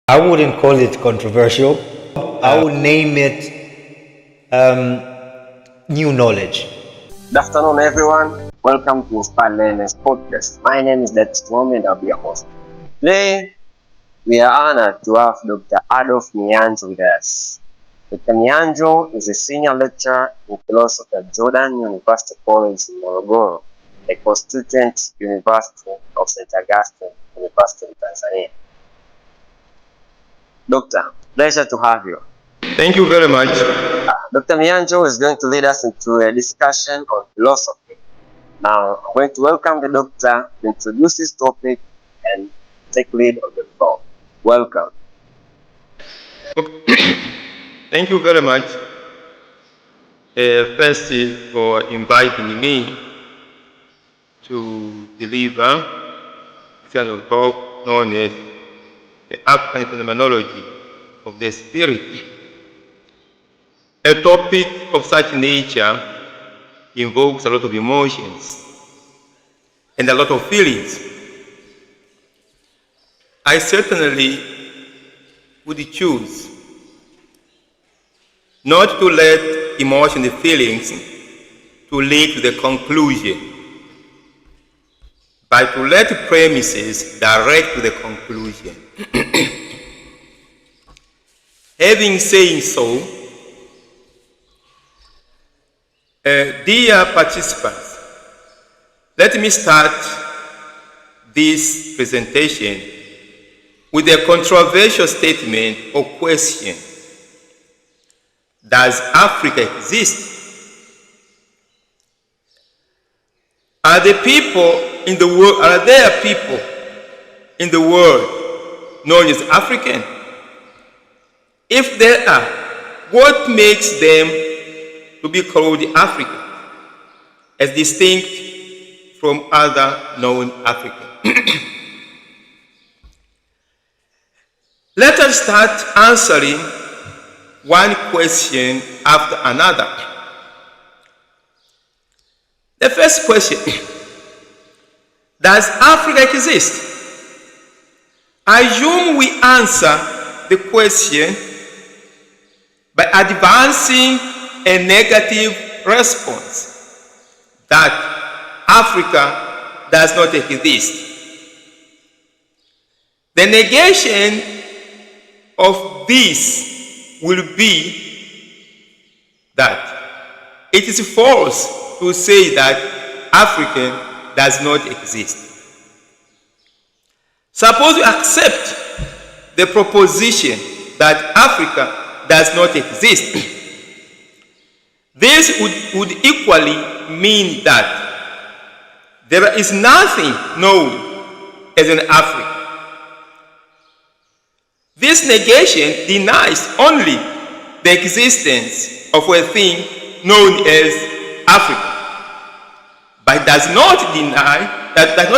I wouldn't call it controversial. I would name it new knowledge. Good afternoon, everyone. Welcome to Inspired Learners Podcast. My name is Dictation, and I'll be your host. Today, we are honored to have Dr. Adolf Mihanjo with us. Dr. Mihanjo is a senior lecturer in philosophy at Jordan University College in Morogoro, a constituent university of St. Augustine University in Tanzania. Doctor, pleasure to have you. Thank you very much. Dr. Mihanjo is going to lead us into a discussion on philosophy. Now, I'm going to welcome the doctor to introduce his topic and take lead on the floor. Welcome. Thank you very much. First, for inviting me to deliver this kind of talk known as the African Phenomenology of the Spirit. A topic of such nature involves a lot of emotions and a lot of feelings. I certainly would choose not to let emotion and feelings to lead to the conclusion, but to let premises direct to the conclusion. Having said so, dear participants, let me start this presentation with a controversial statement or question. Does Africa exist? Are there people in the world known as African? If there are, what makes them to be called African, as distinct from other known Africans? Let us start answering one question after another. The first question: does Africa exist? I assume we answer the question by advancing a negative response, that Africa does not exist. The negation of this will be that it is false to say that Africa does not exist. Suppose you accept the proposition that Africa does not exist. This would equally mean that there is nothing known as an Africa. This negation denies only the existence of a thing known as Africa, but does not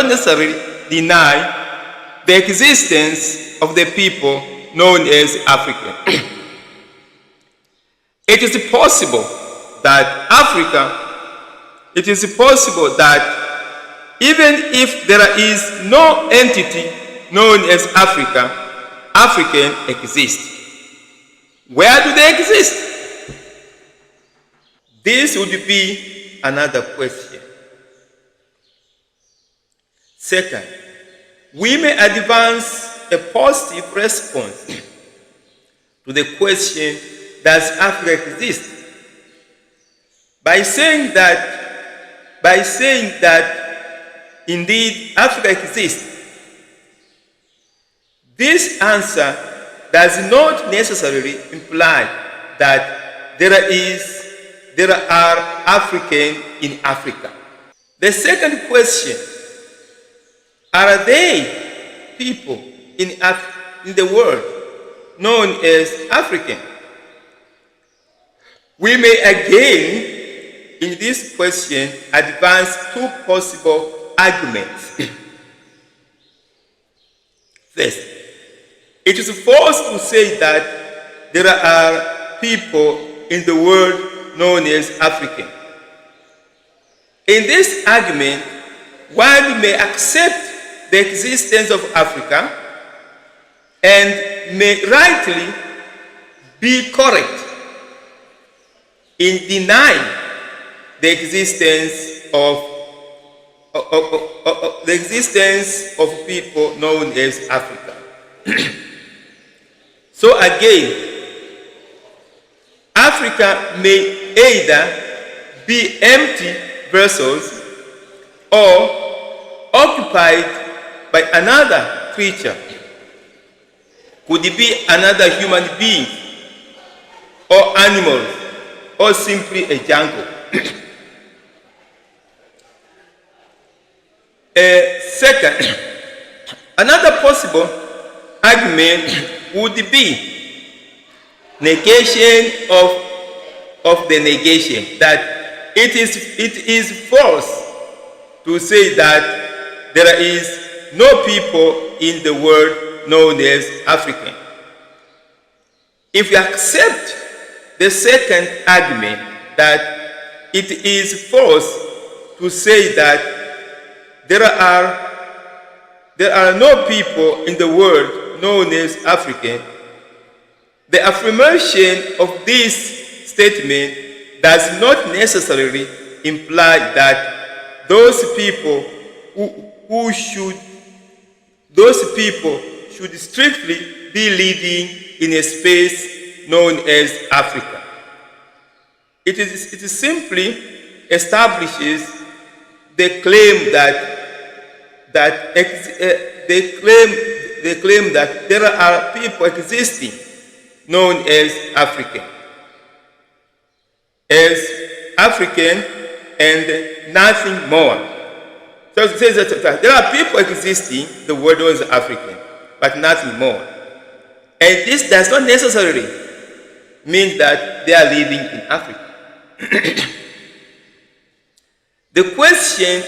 necessarily deny the existence of the people known as African. It is possible that even if there is no entity known as Africa, African exist. Where do they exist? This would be another question. Second, we may advance a positive response to the question, does Africa exist? By saying that indeed Africa exists. This answer does not necessarily imply that there are Africans in Africa. The second question: are there people in the world known as African? We may again, in this question, advance two possible arguments. First, it is false to say that there are people in the world known as African. In this argument, one may accept the existence of Africa and may rightly be correct in denying the existence of people known as Africa. So again, Africa may either be empty vessels or occupied by another creature. Could it be another human being or animal or simply a jungle? Second, another possible argument would be negation of the negation, that it is false to say that there is no people in the world known as African. If we accept the second argument, that it is false to say that there are no people in the world known as African, the affirmation of this statement does not necessarily imply that those people should strictly be living in a space known as Africa. It simply establishes the claim that there are people existing known as African, and nothing more. So it says that there are people existing, the world known as African, but nothing more. And this does not necessarily mean that they are living in Africa. The question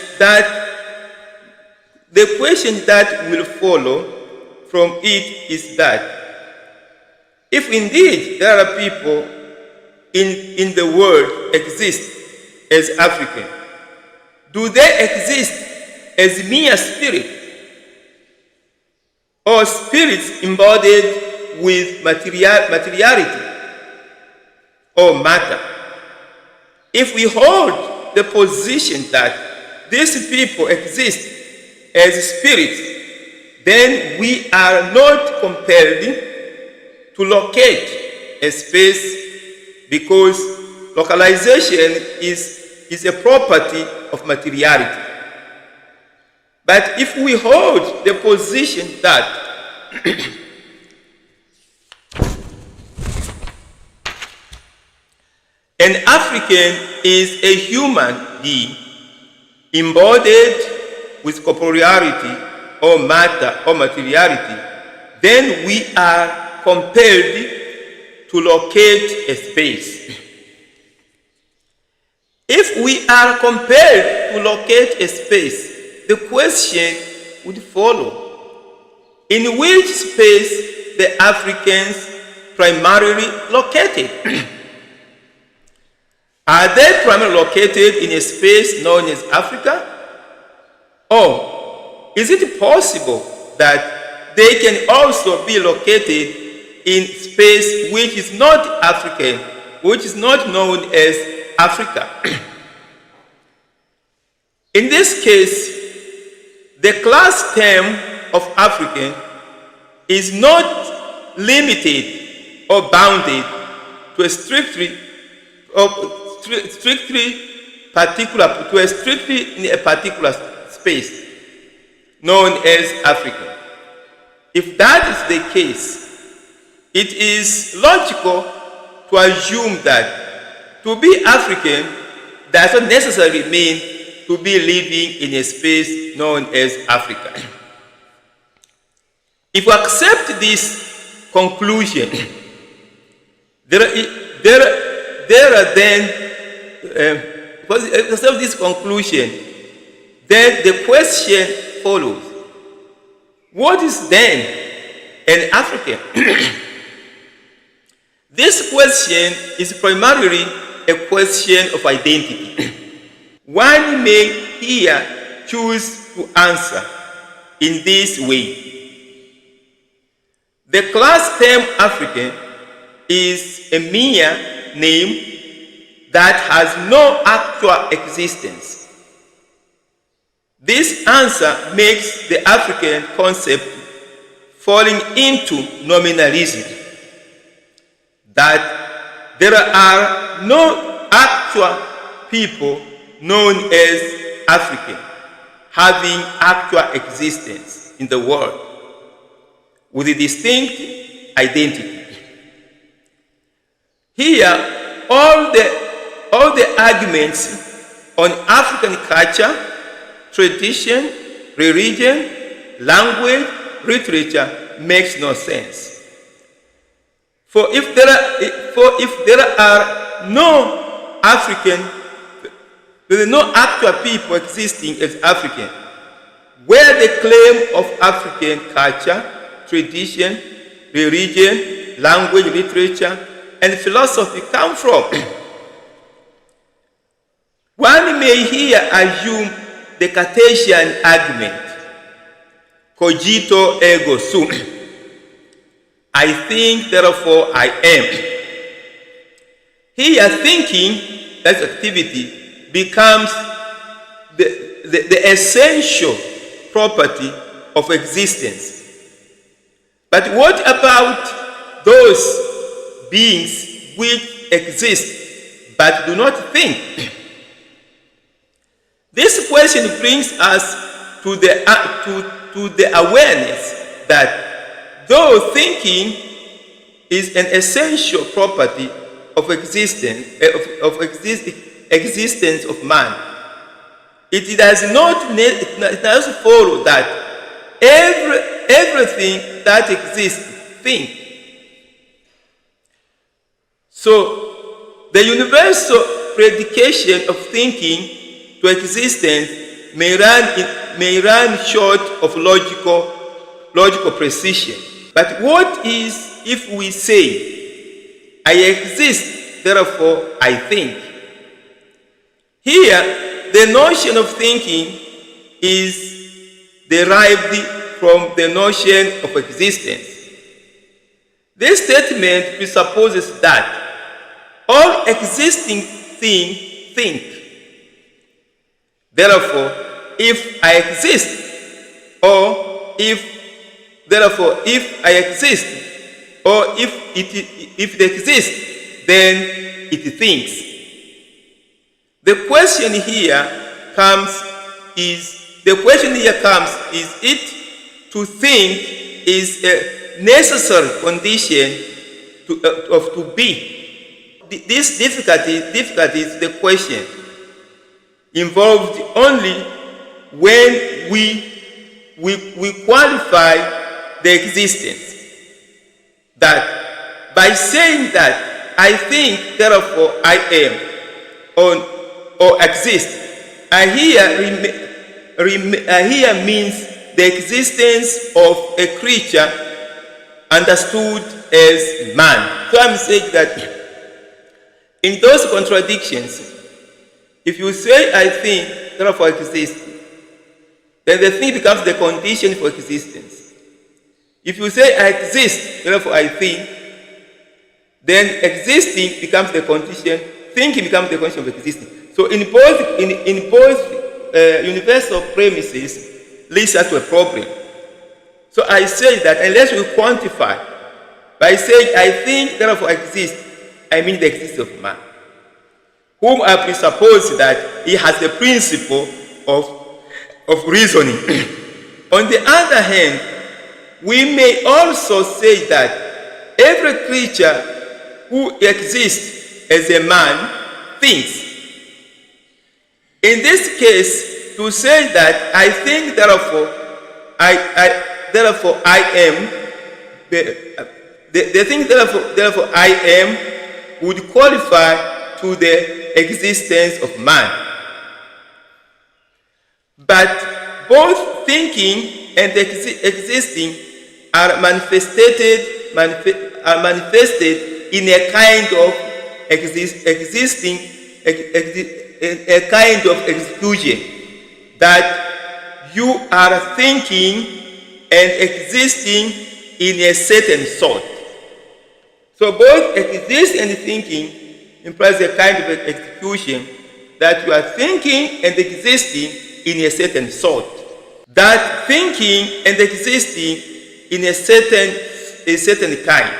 that will follow from it is that if indeed there are people in the world exist as African, do they exist as mere spirit or spirits embodied with materiality or matter? If we hold the position that these people exist as spirits, then we are not compelled to locate a space, because localization is a property of materiality. But if we hold the position that an African is a human being embodied with corporeality or matter or materiality, then we are compelled to locate a space. If we are compelled to locate a space, the question would follow: in which space the Africans primarily located? Are they primarily located in a space known as Africa? Or is it possible that they can also be located in space which is not African, which is not known as Africa? In this case, the class term of African is not limited or bounded to a strictly in a particular space known as African. If that is the case, it is logical to assume that to be African does not necessarily mean to be living in a space known as Africa. If we accept this conclusion, then the question follows: what is then an African? This question is primarily a question of identity. One may here choose to answer in this way: The class term African is a mere name that has no actual existence. This answer makes the African concept falling into nominalism, that there are no actual people known as African having actual existence in the world with a distinct identity. Here, all the arguments on African culture, tradition, religion, language, literature makes no sense. For if there are no actual people existing as African, where the claim of African culture, tradition, religion, language, literature, and philosophy come from? One may here assume the Cartesian argument, cogito ergo sum. I think, therefore I am. Here, thinking, that activity, becomes the essential property of existence. But what about those beings which exist but do not think? This question brings us to the awareness that though thinking is an essential property of existence of man, it does follow that everything that exists think. So the universal predication of thinking to existence may run short of logical precision. But what is if we say, I exist, therefore I think? Here, the notion of thinking is derived from the notion of existence. This statement presupposes that all existing things think. Therefore, if I exist, if I exist, or if it exists, then it thinks. The question here comes, is it to think is a necessary condition to be? This difficulty is the question involved only when we qualify the existence. That by saying that I think, therefore I am, or exist, I here means the existence of a creature understood as man. So I'm saying that in those contradictions, if you say I think, therefore I exist, then the thing becomes the condition for existence. If you say I exist, therefore I think, then existing becomes the condition, thinking becomes the condition of existing. So in both universal premises leads us to a problem. So I say that unless we quantify, by saying I think, therefore I exist, I mean the existence of man, whom I presuppose that he has the principle of reasoning. On the other hand, we may also say that every creature who exists as a man thinks. In this case, to say that I think, therefore I am, the thing therefore I am would qualify to the existence of man. But both thinking and existing are manifested in a kind of existing, a kind of exclusion, that you are thinking and existing in a certain sort. So both exist and thinking implies a kind of execution that you are thinking and existing in a certain sort. That thinking and existing in a certain kind.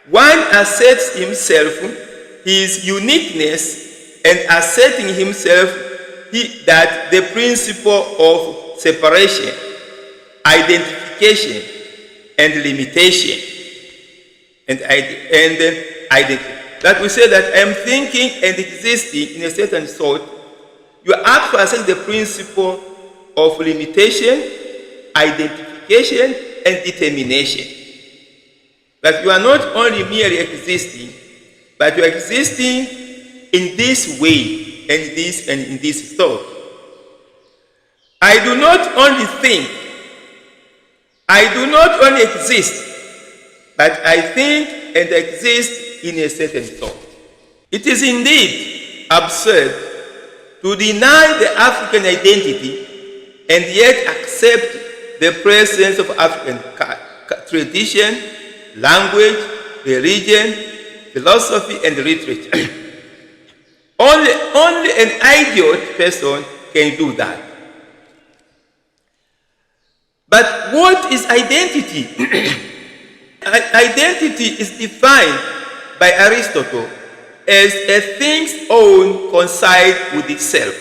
One asserts himself, his uniqueness, and asserting himself that the principle of separation, identification, and limitation, and identity. That we say that I am thinking and existing in a certain sort, you are actually asserting the principle of limitation, identification, and determination. That you are not only merely existing, but you are existing in this way and in this thought. I do not only think, I do not only exist, but I think and exist in a certain thought. It is indeed absurd to deny the African identity and yet accept the presence of African tradition, language, religion, philosophy, and literature. Only an idiot person can do that. But what is identity? Identity is defined by Aristotle as a thing's own coincide with itself.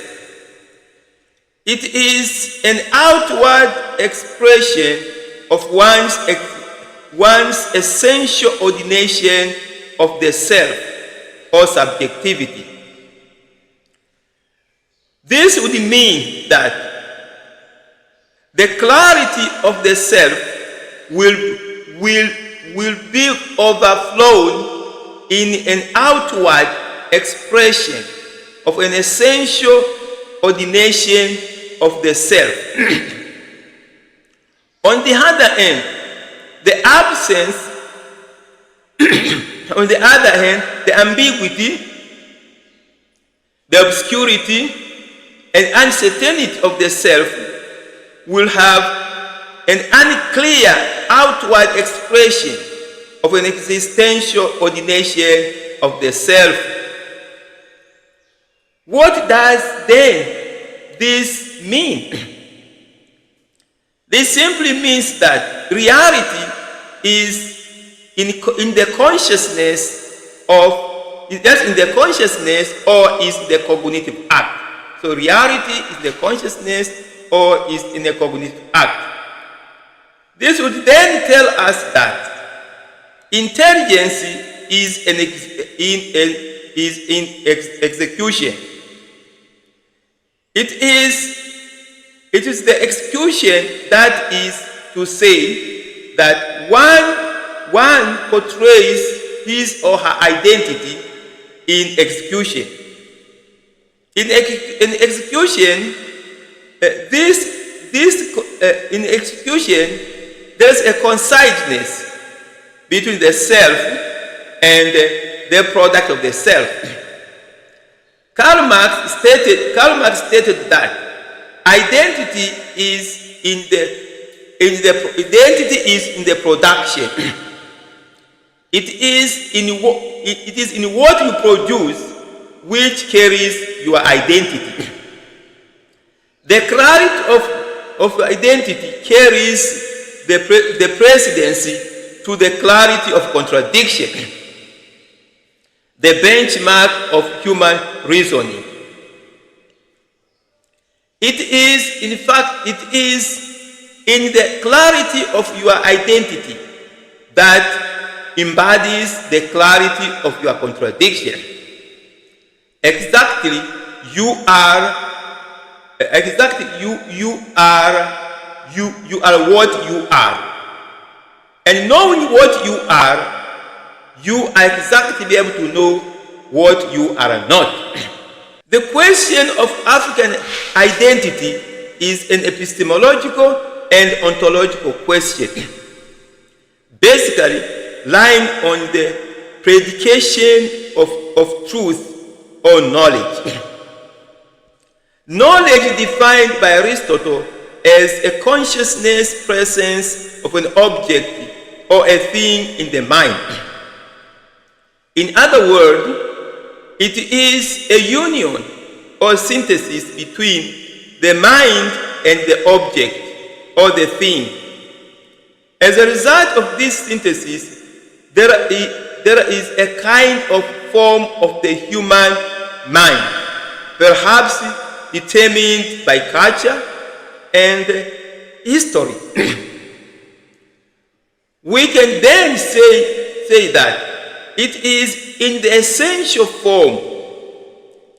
It is an outward expression of one's essential ordination of the self or subjectivity. This would mean that the clarity of the self will be overflown in an outward expression of an essential ordination of the self. On the other hand, the absence, on the other hand, the ambiguity, the obscurity, and uncertainty of the self will have an unclear outward expression of an existential ordination of the self. What does then this mean? This simply means that reality is in the consciousness of, just in the consciousness or is the cognitive act. So reality is the consciousness or is in a cognitive act. This would then tell us that intelligence is in execution. It is the execution that is to say that one portrays his or her identity in execution. In execution, in execution, there's a coincideness between the self and the product of the self. Karl Marx stated that identity is in the production. It is in what you produce which carries your identity. The clarity of identity carries the presidency to the clarity of contradiction, the benchmark of human reasoning. It is in the clarity of your identity that embodies the clarity of your contradiction. Exactly, you are what you are. And knowing what you are exactly be able to know what you are not. The question of African identity is an epistemological and ontological question, basically lying on the predication of truth or knowledge. Knowledge defined by Aristotle as a consciousness presence of an object or a thing in the mind. In other words, it is a union or synthesis between the mind and the object or the thing. As a result of this synthesis, there is a kind of form of the human mind, perhaps determined by culture and history. We can then say that it is in the essential form.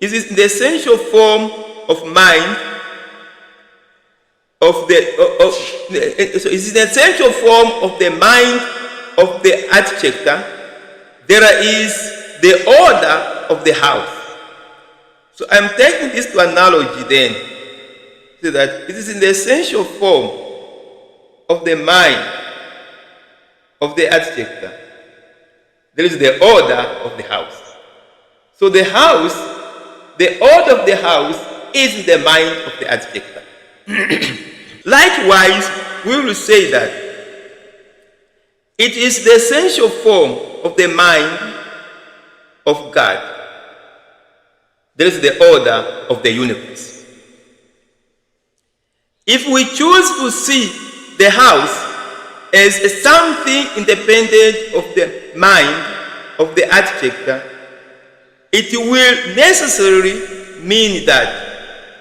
It is in the essential form of mind of the so it is the essential form of the mind of the architect. There is the order of the house. So I'm taking this to analogy then, so that it is in the essential form of the mind of the architect. There is the order of the house. So the house, the order of the house is in the mind of the architect. Likewise, we will say that it is the essential form of the mind of God. There is the order of the universe. If we choose to see the house as something independent of the mind of the architect, it will necessarily mean that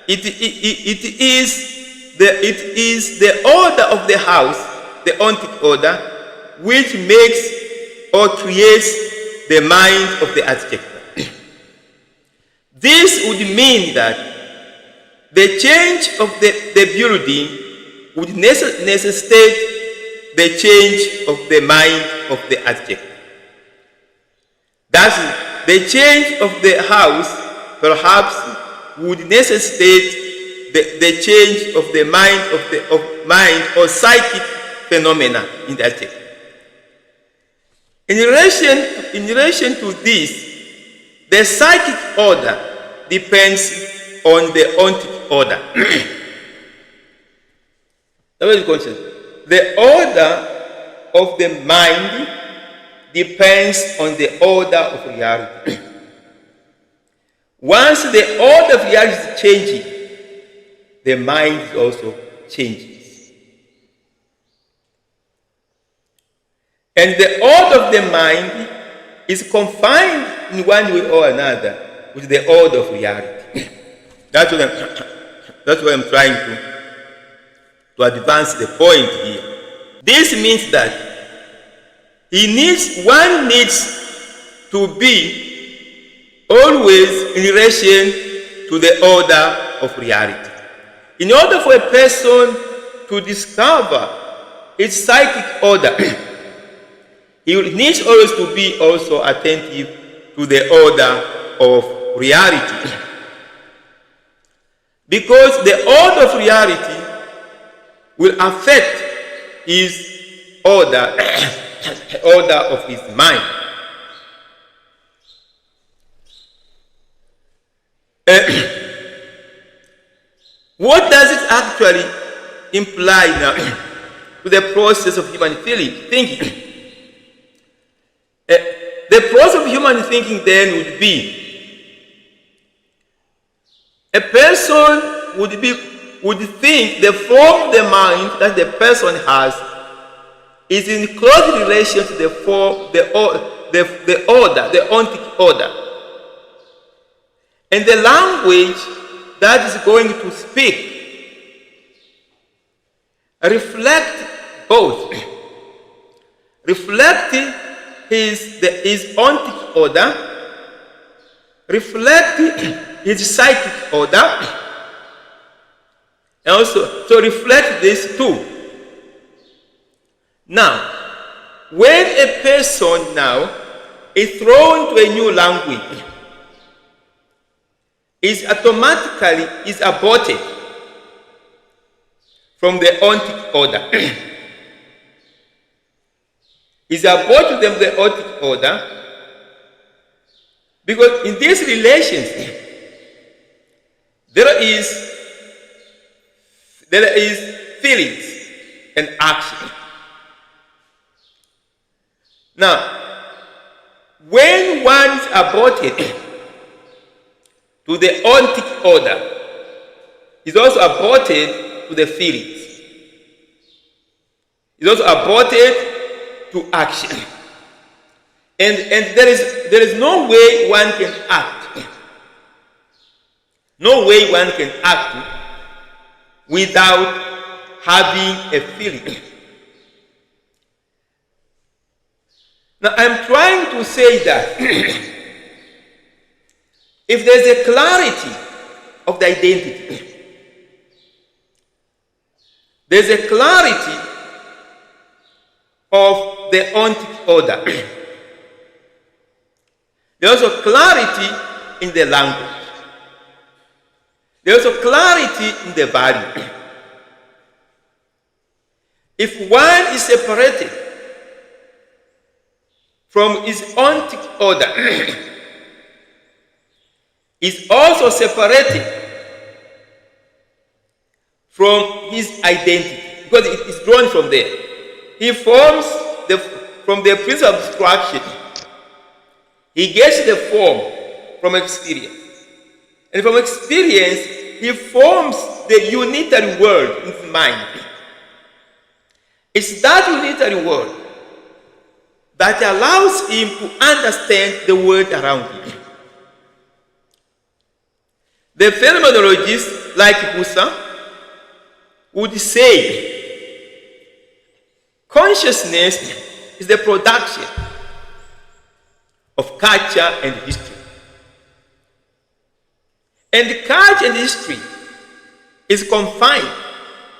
it is the order of the house, the ontic order, which makes or creates the mind of the architect. This would mean that the change of the building would necessitate the change of the mind of the architect. Thus, the change of the house perhaps would necessitate the change of the mind of mind or psychic phenomena in the architect. In relation to this, the psychic order depends on the ontic order. The order of the mind depends on the order of reality. Once the order of reality is changing, the mind also changes. And the order of the mind is confined in one way or another with the order of reality. That's what I'm trying to advance the point here. This means that one needs to be always in relation to the order of reality. In order for a person to discover its psychic order, he needs always to be also attentive to the order of reality. Because the order of reality will affect his order, order of his mind. What does it actually imply now to the process of human thinking? The process of human thinking then would be a person would think the form of the mind that the person has is in close relation to the form, the order, the ontic order. And the language that is going to speak reflect both. Reflect his ontic order, reflect his psychic order, and also to reflect this too. Now, when a person now is thrown to a new language, is automatically aborted from the ontic order. Is aborted from the ontic order because in these relations there is feelings and action. Now, when one is aborted to the ontic order, is also aborted to the feelings. Is also aborted to action. And there is no way one can act. No way one can act without having a feeling. Now I'm trying to say that if there's a clarity of the identity, there's a clarity of the ontic order. There's also clarity in the language. There's also clarity in the value. If one is separated from his ontic order, is also separated from his identity, because it is drawn from there. He forms from the principle of abstraction. He gets the form from experience. And from experience, he forms the unitary world in his mind. It's that unitary world that allows him to understand the world around him. The phenomenologists like Husserl would say consciousness is the production of culture and history. And culture and history is confined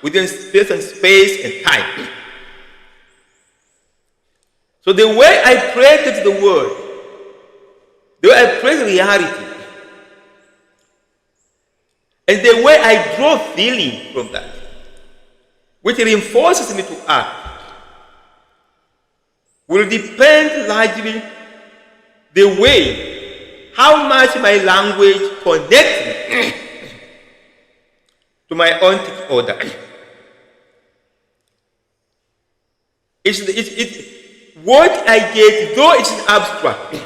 within space and time. So the way I created the world, the way I create reality, and the way I draw feeling from that, which reinforces me to act, will depend largely the way how much my language connects me to my ontic order. What I get, though it's abstract,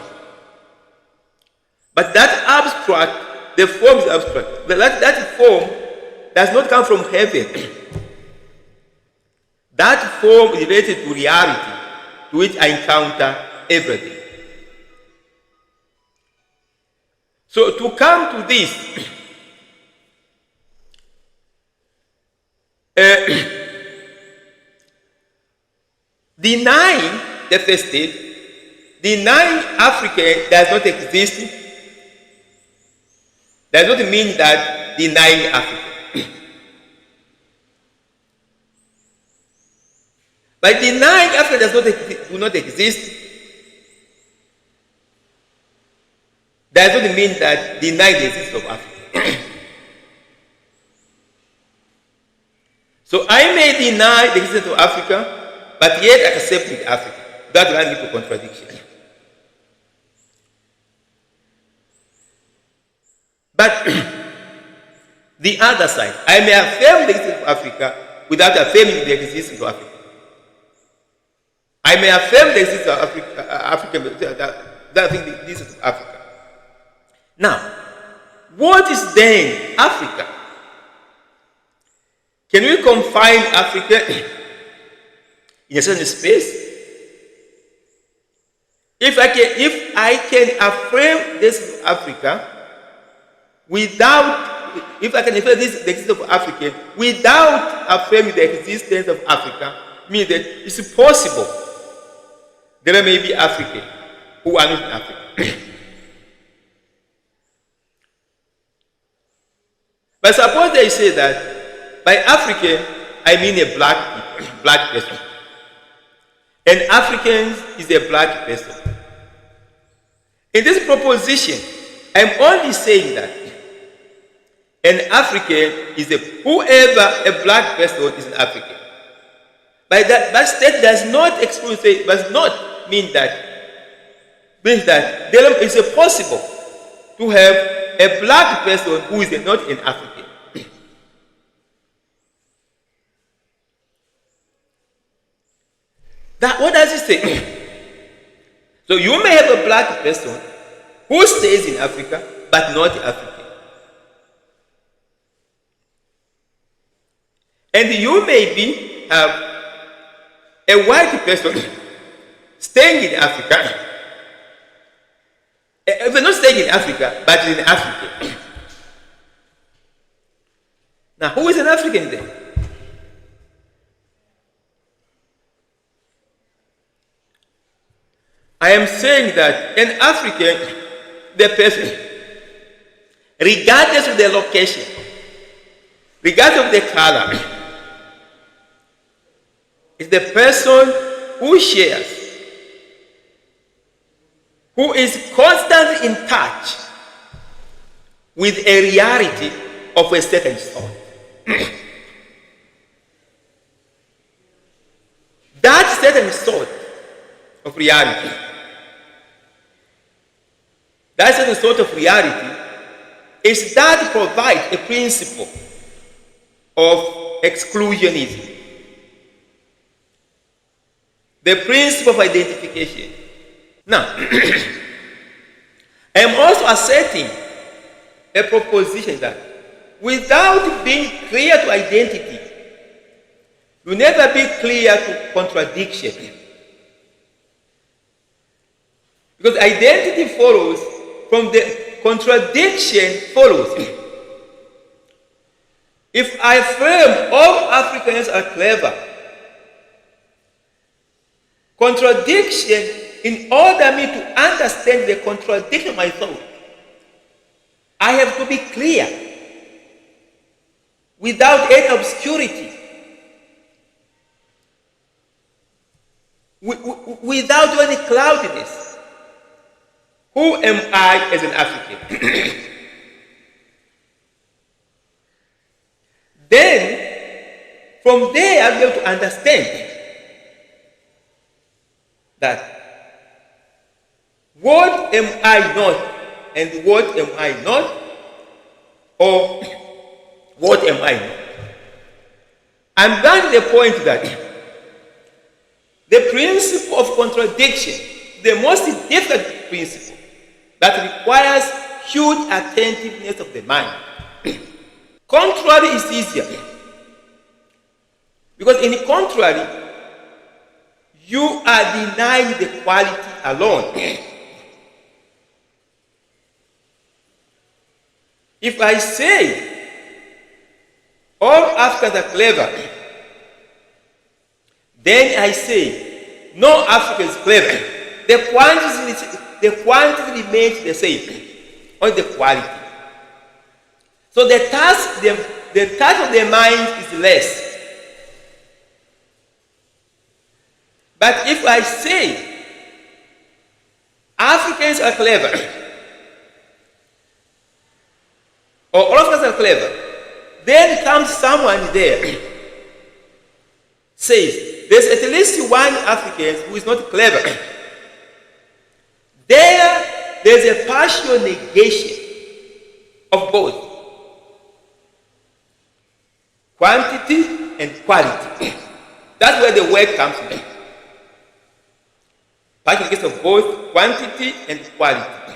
but that abstract, the form is abstract. That form does not come from heaven. That form is related to reality, to which I encounter every day. So to come to this, denying the first state, denying Africa does not exist, does not mean that denying Africa. By denying Africa do not exist, does not mean that denying the existence of Africa. So I may deny the existence of Africa, but yet accept with Africa. That runs into contradiction. But the other side, I may affirm the existence of Africa without affirming the existence of Africa. I may affirm the existence of the existence of Africa. Now, what is then Africa? Can we confine Africa in a certain space? If I can affirm this Africa without, if I can affirm the existence of Africa without affirming the existence of Africa, means that it's possible there may be Africans who are not in Africa. But suppose they say that by African I mean a black person. And Africans is a black person. In this proposition, I'm only saying that an African is whoever a black person is an African. But that state does not exclusively, does not mean that, means that there is possible to have a black person who is not an African. What does it say? So you may have a black person who stays in Africa but not African. And you may have a white person staying in Africa. They're not staying in Africa, but in Africa. Now, who is an African then? I am saying that an African, the person, regardless of their location, regardless of their color, is the person who shares, who is constantly in touch with a reality of a certain sort. That certain sort of reality, that certain sort of reality is that provides a principle of exclusionism. The principle of identification. Now, I am also asserting a proposition that without being clear to identity, you never be clear to contradiction. Because identity follows from the contradiction follows. If I affirm all Africans are clever, contradiction, in order me to understand the contradiction of my thought, I have to be clear without any obscurity, without any cloudiness. Who am I as an African? Then, from there, I'll be able to understand that what am I not and what am I not, or what am I not. I'm going to the point that the principle of contradiction, the most difficult principle that requires huge attentiveness of the mind. Contrary is easier, because in the contrary, you are denying the quality alone. If I say all Africans are clever, then I say no African is clever. The quantity remains the same, only the quality. So the task of the mind is less. But if I say Africans are clever, or all of us are clever, then comes someone there, says, there's at least one African who is not clever. There's a partial negation of both quantity and quality. That's where the word comes from. Partial negation of both quantity and quality.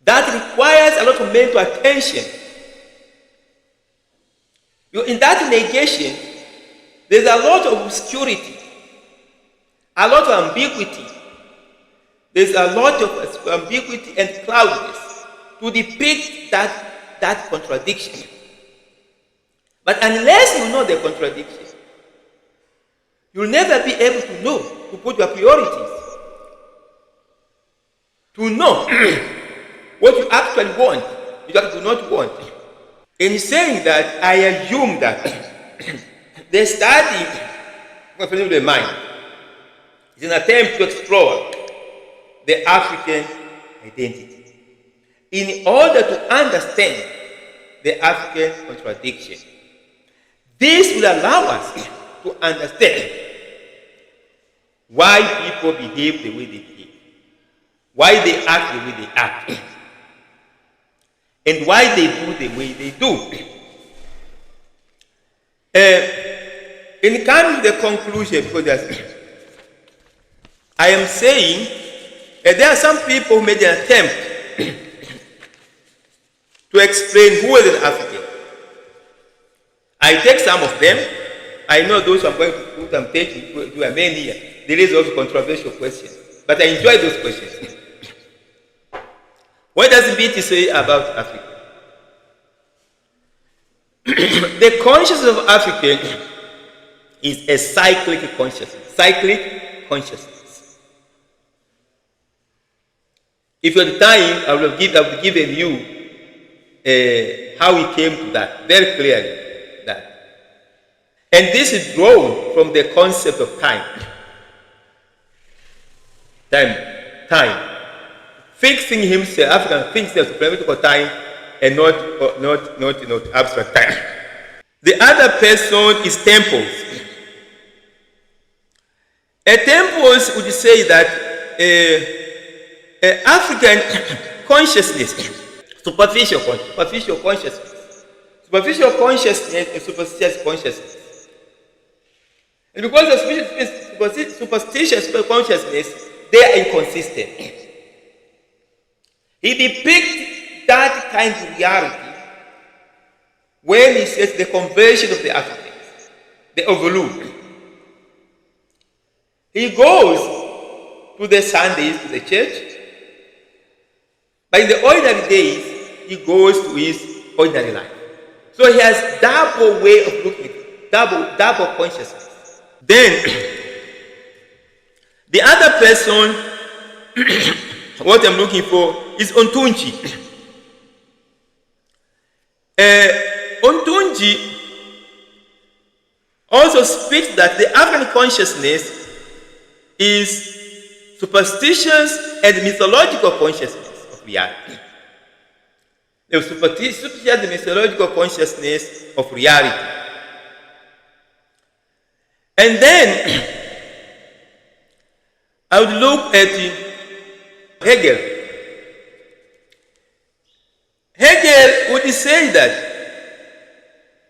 That requires a lot of mental attention. In that negation, there's a lot of obscurity, a lot of ambiguity. There's a lot of ambiguity and cloudiness to depict that contradiction. But unless you know the contradiction, you'll never be able to know, to put your priorities, to know what you actually want, you actually do not want. In saying that, I assume that the study of the mind is an attempt to explore the African identity in order to understand the African contradiction. This will allow us to understand why people behave the way they behave, why they act the way they act, and why they do the way they do. In coming to the conclusion, because I am saying there are some people who made an attempt to explain who is an African. I take some of them. I know those who I'm going to put them taking to a many here. There is also controversial questions, but I enjoy those questions. What does BT say about Africa? The consciousness of African is a cyclic consciousness. Cyclic consciousness. If you had time, I would have given you how we came to that very clearly. And this is drawn from the concept of time. Time. Fixing himself, African thinks there's political time and not abstract time. The other person is temples. Temples would say that African consciousness, superficial consciousness and superstitious consciousness. And because of superstitious consciousness, they are inconsistent. He depicts that kind of reality when he says the conversion of the Africans, the overlook. He goes to the Sundays to the church, but in the ordinary days, he goes to his ordinary life. So he has double way of looking at it, double consciousness. Then, the other person, what I'm looking for, is Ontunji. Ontunji also speaks that the African consciousness is superstitious and mythological consciousness of reality. The superstitious and mythological consciousness of reality. And then I would look at Hegel. Hegel would say that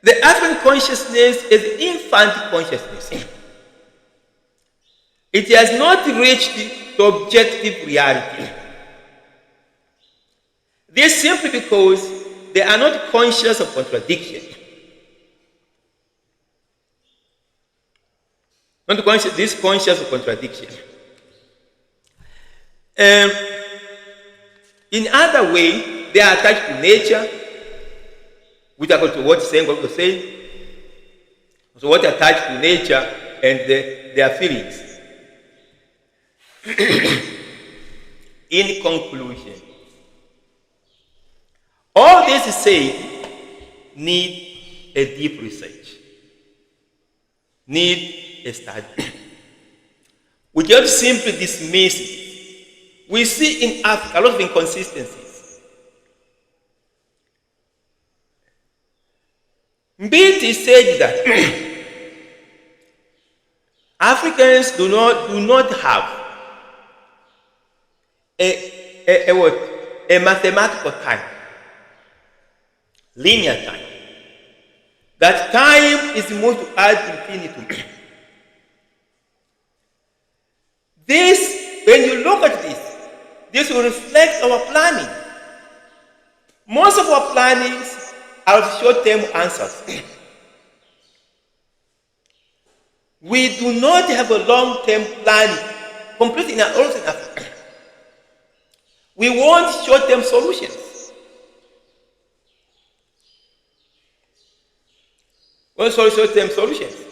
the African consciousness is infant consciousness. It has not reached the objective reality. This simply because they are not conscious of contradiction. Not conscious, this conscious of contradiction. In other way, they are attached to nature, which are to what saying, what to say. So what attached to nature and their feelings. In conclusion, all this is saying need a deep research, need a study. We just simply dismiss it. We see in Africa a lot of inconsistencies. Mbiti said that Africans do not have a mathematical time, linear time. That time is moved to ad infinitum. This, when you look at this will reflect our planning. Most of our plannings are of short-term answers. We do not have a long-term planning, completely in Africa. We want short-term solutions. What are short-term solutions?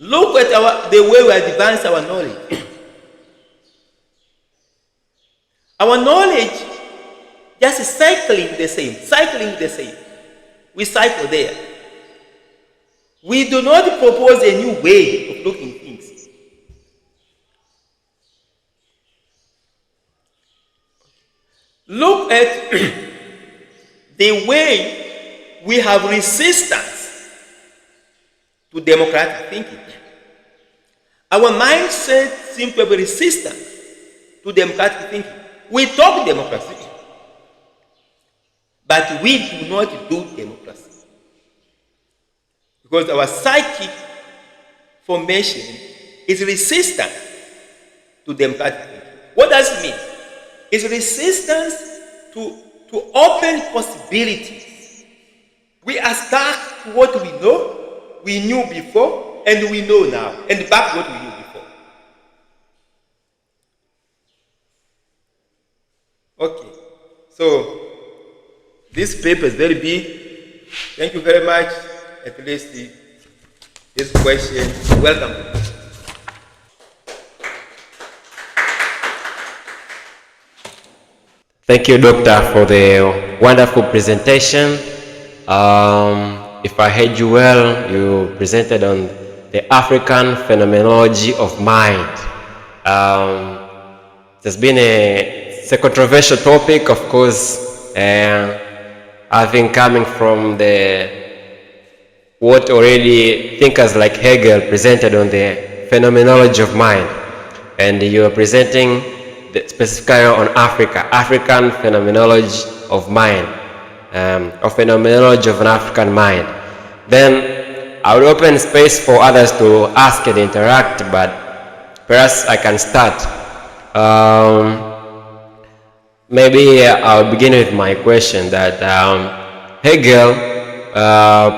Look at the way we advance our knowledge. Our knowledge just cycling the same. We cycle there. We do not propose a new way of looking at things. Look at the way we have resistance to democratic thinking. Our mindset seems to have a resistance to democratic thinking. We talk democracy, but we do not do democracy. Because our psychic formation is resistant to democratic thinking. What does it mean? It's resistance to open possibilities. We are stuck to what we know, we knew before, and we know now, and back what we knew before. Okay, so this paper is very big. Thank you very much. At least this question. Welcome. Thank you, Doctor, for the wonderful presentation. If I heard you well, you presented on the African phenomenology of mind. It has been a controversial topic, of course, having coming from what already thinkers like Hegel presented on the phenomenology of mind, and you are presenting specifically on African phenomenology of mind, or phenomenology of an African mind. Then I will open space for others to ask and interact, but perhaps I can start. Maybe I'll begin with my question that Hegel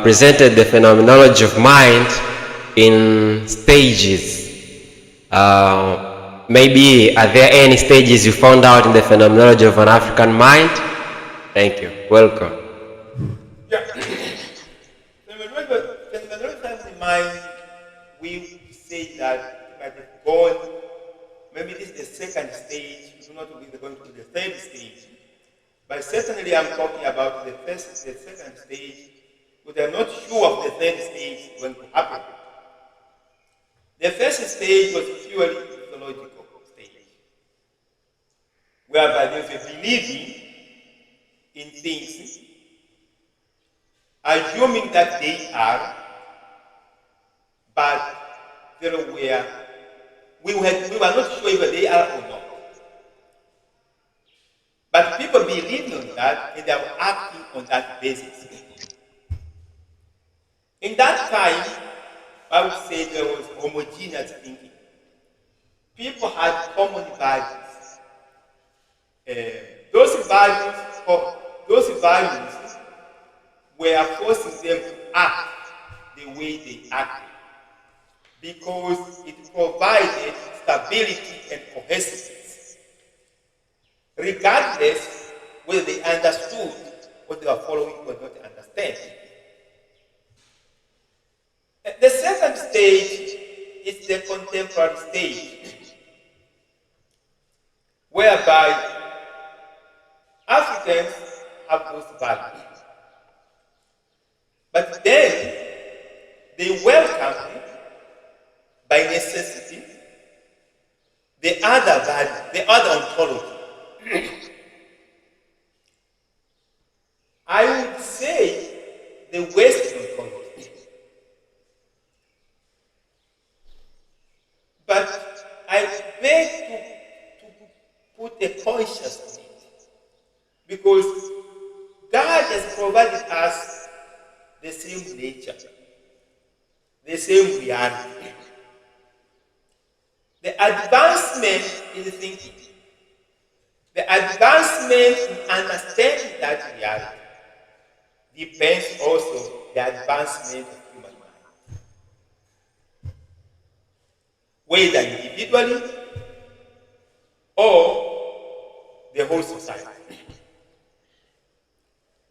presented the phenomenology of mind in stages. Maybe are there any stages you found out in the phenomenology of an African mind? Thank you. Welcome. Yeah. Phenomenology of the mind, we say that by the born, maybe this is the second stage. We do not believe going to the third stage. But certainly I'm talking about the second stage, but I'm not sure of the third stage going to happen. The first stage was purely mythological stage, whereby there's a believing in things, assuming that they are, but we were not sure whether they are or not. But people believed on that and they were acting on that basis. In that time, I would say there was homogeneous thinking. People had common values. Those values were forcing them to act the way they acted because it provided stability and cohesiveness, regardless whether they understood what they were following or not understand. The second stage is the contemporary stage, whereby Africans have those values. But then they welcome, by necessity, the other value, the other ontology. I would say the Western ontology. But I beg to put a conscious on it, because God has provided us the same nature, the same reality. The advancement in thinking, the advancement in understanding that reality depends also the advancement of human mind, whether individually or the whole society.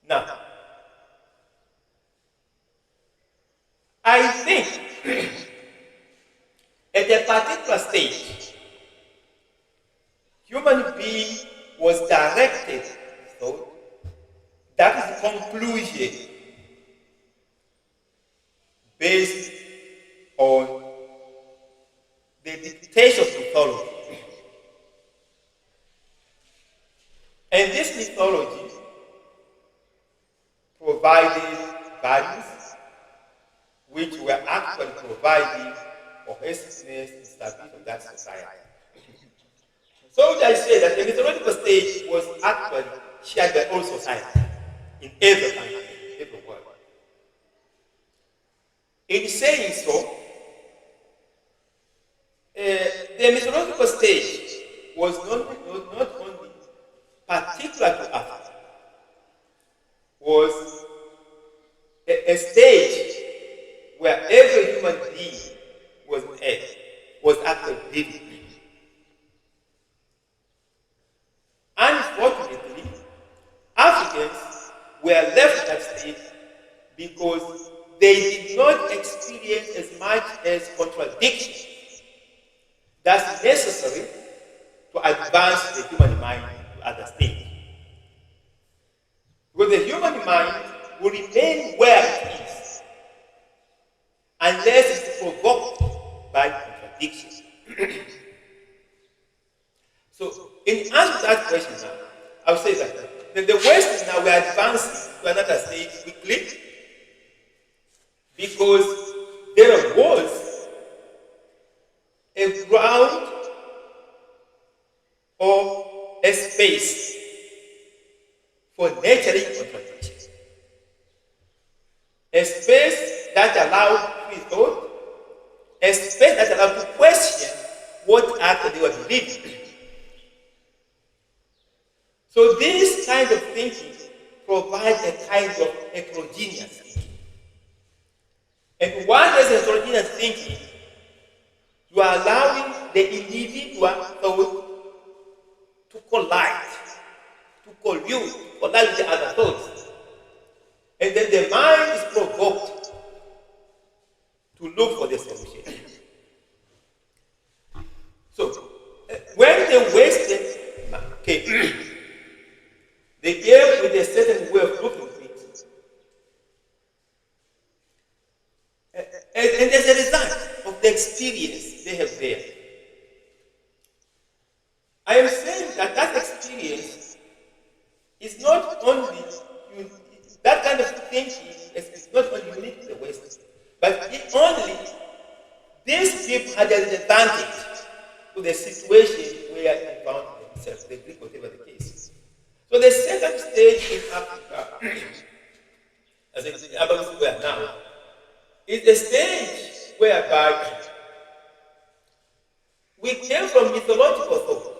Now, I think at a particular stage, human being was directed, so that is the conclusion based on the dictation of mythology. And this mythology provided values which were actually providing cohesiveness and stability of that society. So I say that the mythological stage was actually shared by all society in every country, every world. In saying so, the mythological stage was not only particular to Africa, was a stage where every human being was on earth was actually living. Unfortunately, Africans were left at stage because they did not experience as much as contradiction that's necessary to advance the human mind to other stages. Because the human mind will remain where it is unless it's provoked by contradiction. So, in answer to that question now, I would say that the West now we are advancing to another stage quickly because there was a ground or a space for nurturing contradiction. A space that allowed free thought, a space that allowed to question what actually they were believing. So this kind of thinking provides a kind of heterogeneous thinking. And when there's heterogeneous thinking, you are allowing the individual thought to collide, to collude, to collide with the other thoughts. And then the mind is provoked to look for the solution. So, when the Western came, they came with a certain way of looking at things. And as a result of the experience they have there, I am saying that that experience is not only, that kind of thinking is not only unique to the West, but it only, these people had an advantage to the situation where they found themselves, the Greek, whatever the case. So the second stage in Africa, as in Adolf where now, is a stage whereby we came from mythological thought,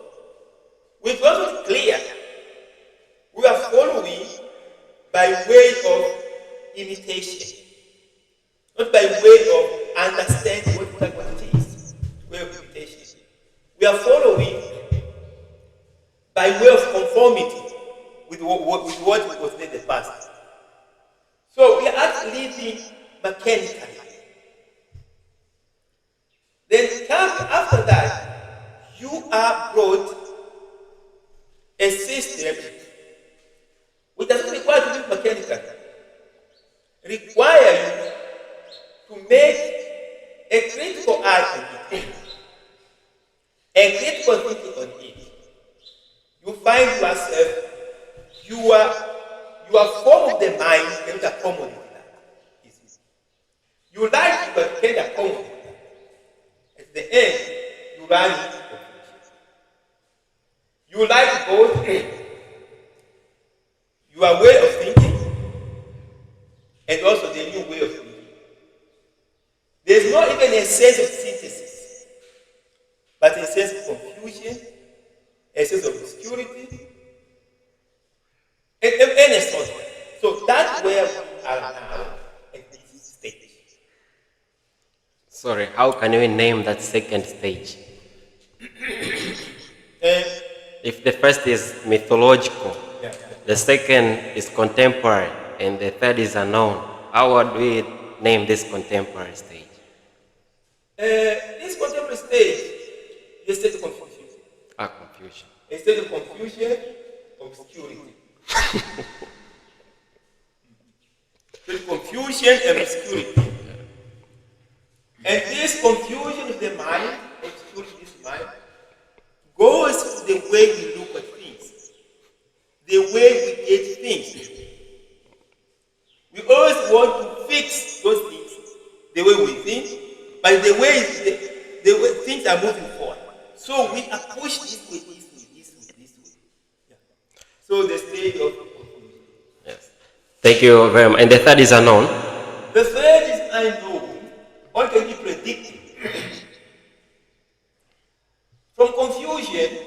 which wasn't clear. We are following by way of imitation, not by way of understanding what it is, way of imitation. We are following by way of conformity with what was in the past. So we are actually living mechanically. Then after that, you are brought a system which doesn't require to live mechanically. Require you to make a critical eye on it, a critical thinking on it. You find yourself, your form of the mind cannot accommodate that. You like it, but can't accommodate that. At the end, you run into confusion. You like both your way of thinking and also the new way of thinking. There's not even a sense of synthesis, but a sense of confusion, a sense of obscurity, and so on. So that's where we are now at this stage. Sorry, how can we name that second stage? If the first is mythological, the second is contemporary, and the third is unknown, how would we name this contemporary stage? This contemporary stage is a state of confusion. Confusion. A state of confusion, obscurity. Confusion and obscurity. And this confusion of the mind, obscurity of the mind, goes to the way we look at things, the way we get things. We always want to fix those things the way we think, but the way things are moving forward. So we are pushed this way, this way, this way, this way. Yeah. So the state of confusion. Yes. Thank you very much. And the third is unknown. The third is unknown. What can be predicted? confusion,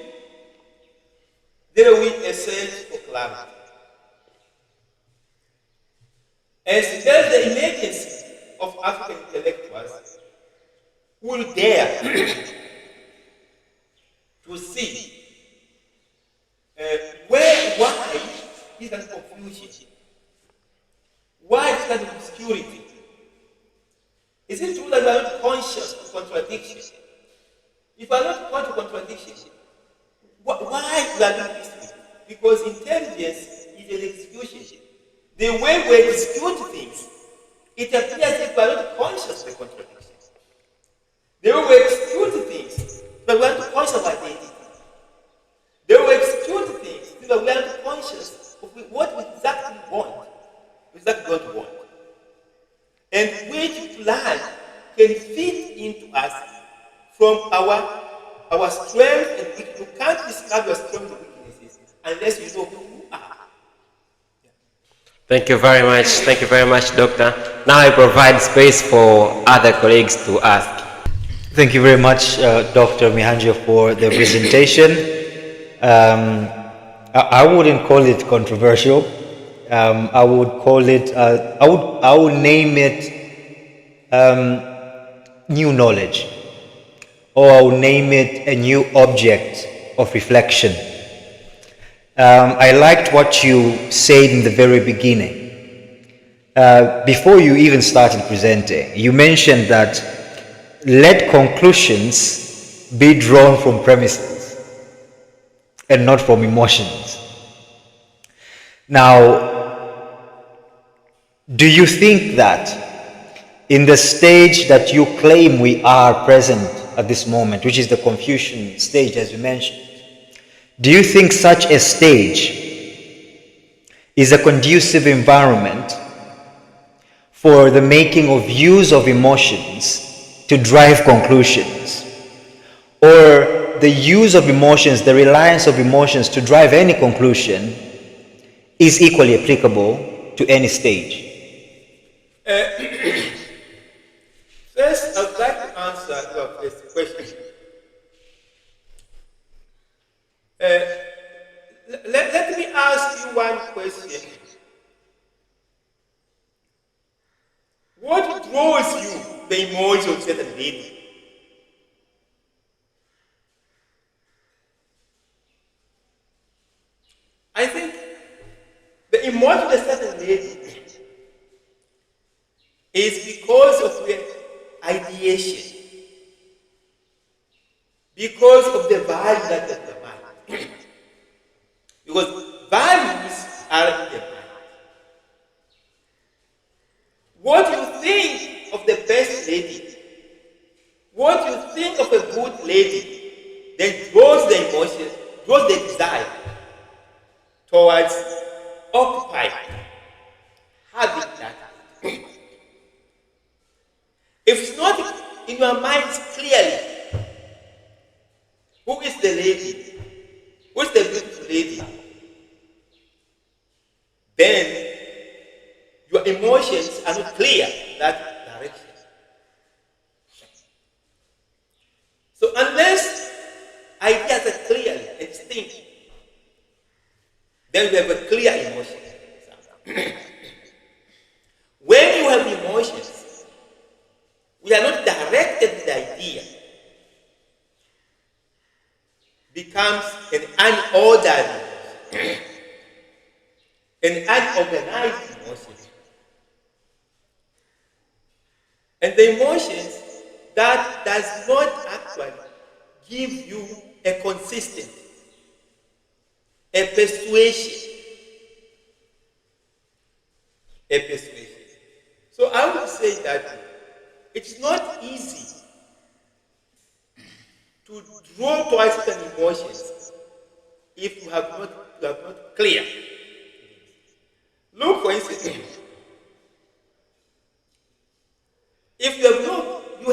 there will be a search for clarity. As there's the emergence of African intellectuals who will dare to see why is that confusion? Why is that obscurity? Is it true that we are not conscious of contradiction? If we are not conscious of contradiction, why we are doing this? Because intelligence is an execution. The way we execute things, it appears if we are not conscious of the contradictions. The way we execute things, but we are not conscious of identity. The way we execute things, but we are not conscious of what we exactly want. Exactly what we want. And which plan can fit into us from our strength and weakness. You can't discover your strengths and weaknesses unless you know who you are. Thank you very much. Thank you very much, Doctor. Now I provide space for other colleagues to ask. Thank you very much, Dr. Mihanjo, for the presentation. I wouldn't call it controversial. I would call it, I would name it new knowledge, or I would name it a new object of reflection. I liked what you said in the very beginning. Before you even started presenting, you mentioned that let conclusions be drawn from premises and not from emotions. Now, do you think that in the stage that you claim we are present at this moment, which is the confusion stage as you mentioned, do you think such a stage is a conducive environment for the making of use of emotions to drive conclusions? Or the use of emotions, the reliance of emotions to drive any conclusion is equally applicable to any stage? First, I would like to answer your first question. Let me ask you one question. What draws you the emotion of certain lady? I think the emotion of a certain lady is because of the ideation, because of the value that is the mind. Because values are in the mind. What you think of the best lady, what you think of a good lady, then draws the emotion, draws the desire towards occupying, having that. If it's not in your minds clearly, who is the lady? Who is the beautiful lady? Then your emotions are not clear in that direction. So unless ideas are clearly and distinct, then we have a clear emotion. When you have emotions, we are not directed to the idea, becomes an unordered, an unorganized emotion. And the emotions that does not actually give you a consistent, a persuasion. So I would say that it's not easy to draw towards certain emotions if you have not clear. Look, for instance, if you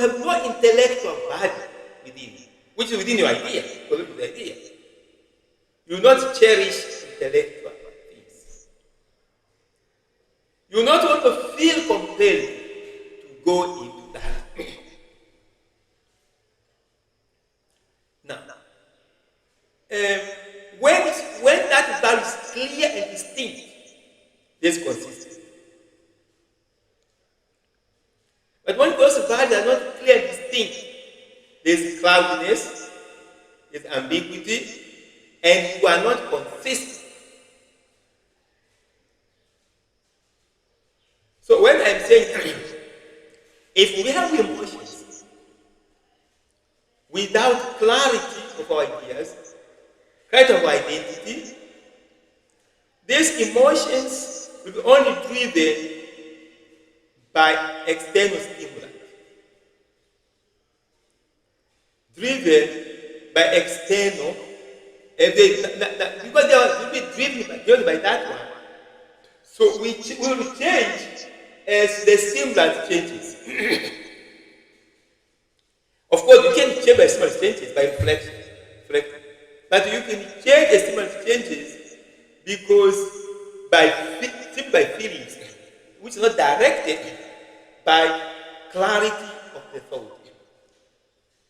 have no intellectual value within, which is within your idea, according to the idea, you will not cherish intellectual things. You will not want to feel compelled to go into that. Now, Um, when that value is clear and distinct, there's consistency. But when those values are not clear and distinct, there's cloudiness, there's ambiguity, and you are not consistent. So when I'm saying, if we have emotions without clarity of our ideas, clarity of identity, these emotions will be only driven by external stimuli. Driven by external, because they will be driven by that one. So we will change as the stimulant changes. Of course, you can change by stimulant changes by reflection. But you can change the stimulant changes because simply by feelings, which is not directed by clarity of the thought.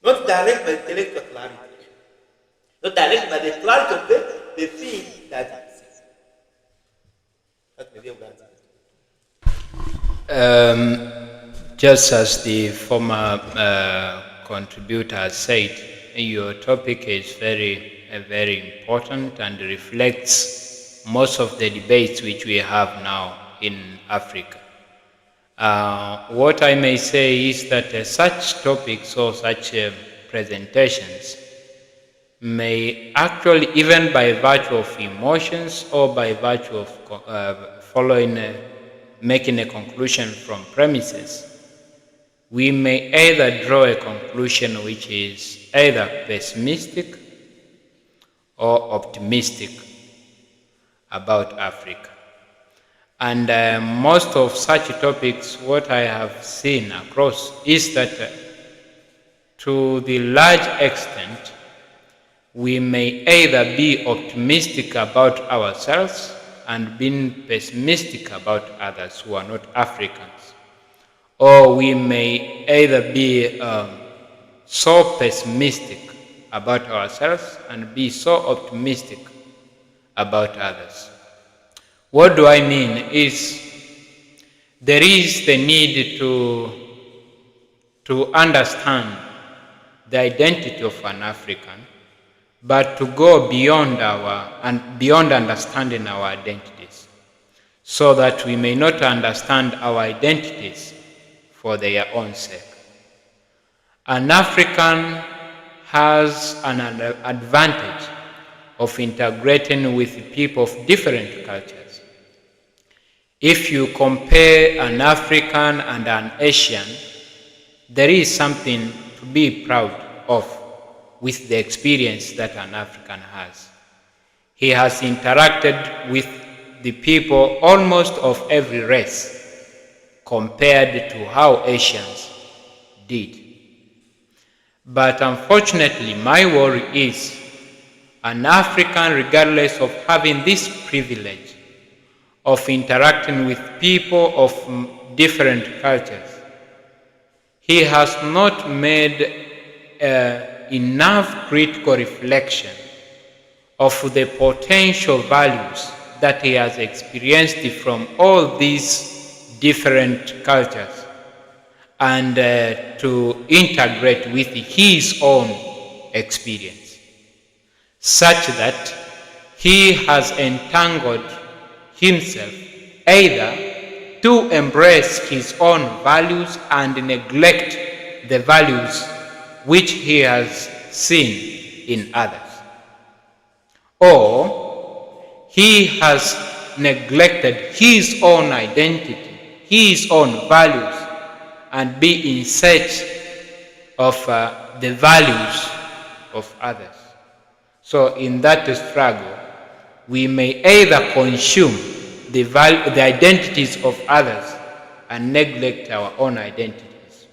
Not directed by intellectual clarity. Not directed by the clarity of the thing that it is. That may be able to answer. Just as the former contributor said, your topic is very important and reflects most of the debates which we have now in Africa. What I may say is that such topics or such presentations may actually, even by virtue of emotions or by virtue of making a conclusion from premises, we may either draw a conclusion which is either pessimistic or optimistic about Africa. And most of such topics, what I have seen across is that to the large extent, we may either be optimistic about ourselves and being pessimistic about others who are not Africans. Or we may either be so pessimistic about ourselves and be so optimistic about others. What do I mean is there is the need to understand the identity of an African, but to go beyond understanding our identities, so that we may not understand our identities for their own sake. An African has an advantage of integrating with people of different cultures. If you compare an African and an Asian, there is something to be proud of with the experience that an African has. He has interacted with the people almost of every race compared to how Asians did. But unfortunately, my worry is an African, regardless of having this privilege of interacting with people of different cultures, he has not made enough critical reflection of the potential values that he has experienced from all these different cultures, and to integrate with his own experience, such that he has entangled himself either to embrace his own values and neglect the values which he has seen in others, or he has neglected his own identity, his own values, and be in search of the values of others. So in that struggle, we may either consume the identities of others and neglect our own identities,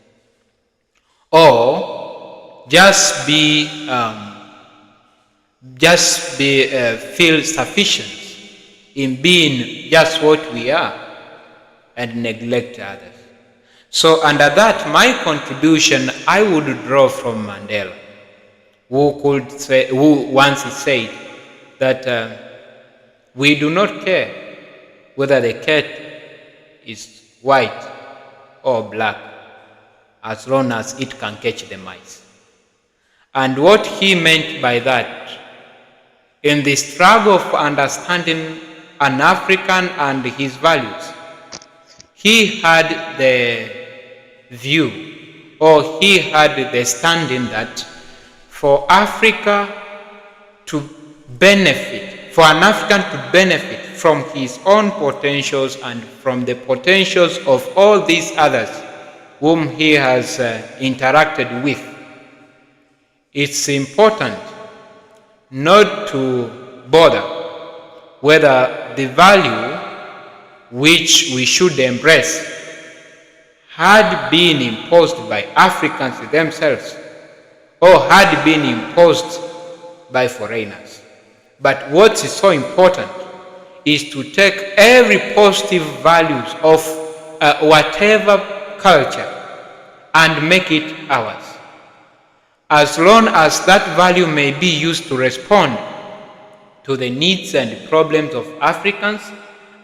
or just feel sufficient in being just what we are and neglect others. So under that, my contribution, I would draw from Mandela. who once said that we do not care whether the cat is white or black as long as it can catch the mice. And what he meant by that, in the struggle of understanding an African and his values, he had the view, or he had the standing that for Africa to benefit, for an African to benefit from his own potentials and from the potentials of all these others whom he has interacted with, it's important not to bother whether the value which we should embrace had been imposed by Africans themselves or had been imposed by foreigners. But what is so important is to take every positive values of whatever culture and make it ours, as long as that value may be used to respond to the needs and problems of Africans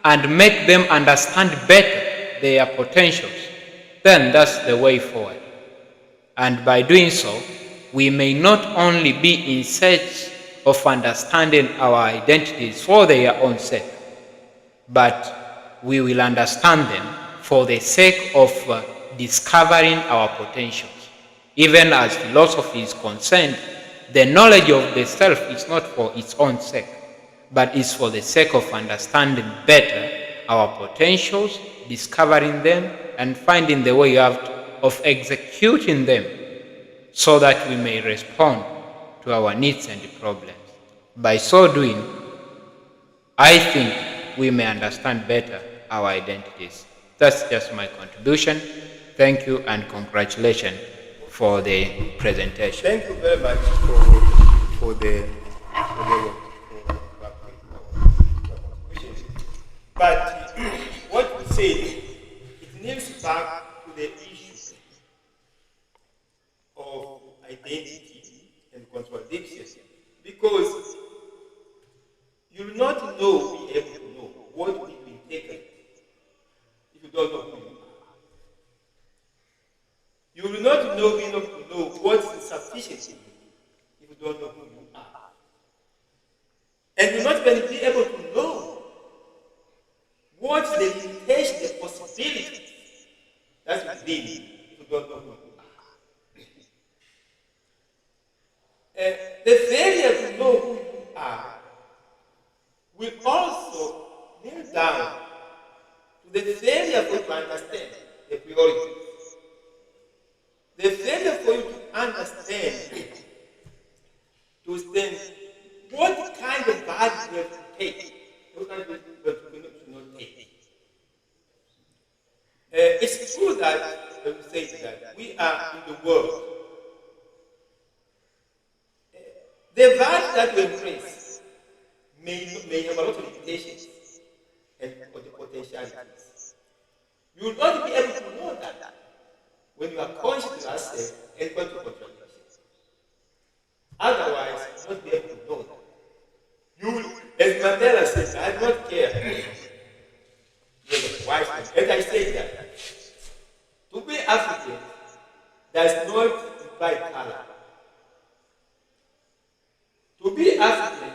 and make them understand better their potentials, then that's the way forward. And by doing so, we may not only be in search of understanding our identities for their own sake, but we will understand them for the sake of discovering our potentials. Even as philosophy is concerned, the knowledge of the self is not for its own sake, but is for the sake of understanding better our potentials, discovering them, and finding the way out of executing them so that we may respond to our needs and problems. By so doing, I think we may understand better our identities. That's just my contribution. Thank you and congratulations for the presentation. Thank you very much for the but what we say, it needs back to the issue of identity and contradiction, because you will not know, be able to know what will be taken if you don't know who you are. You will not know, be able to know what is sufficient if you don't know who you are. And you will not even be able to know what's the limitation, the possibility that's within if you don't know who you are. The failure to know who you are will also kneel down to the failure for you to understand the priorities. The failure for you to understand, to stand, what kind of value you have to take, what kind of value you have to not take. It's true that, when we say that, we are in the world. The value that we embrace may have a lot of limitations and potentialities. You will not be able to know that when you are conscious of yourself and going to contradictions. Otherwise, you will not be able to know that. You will, as Mandela says, I do not care. And I say that to be African does not imply color. To be African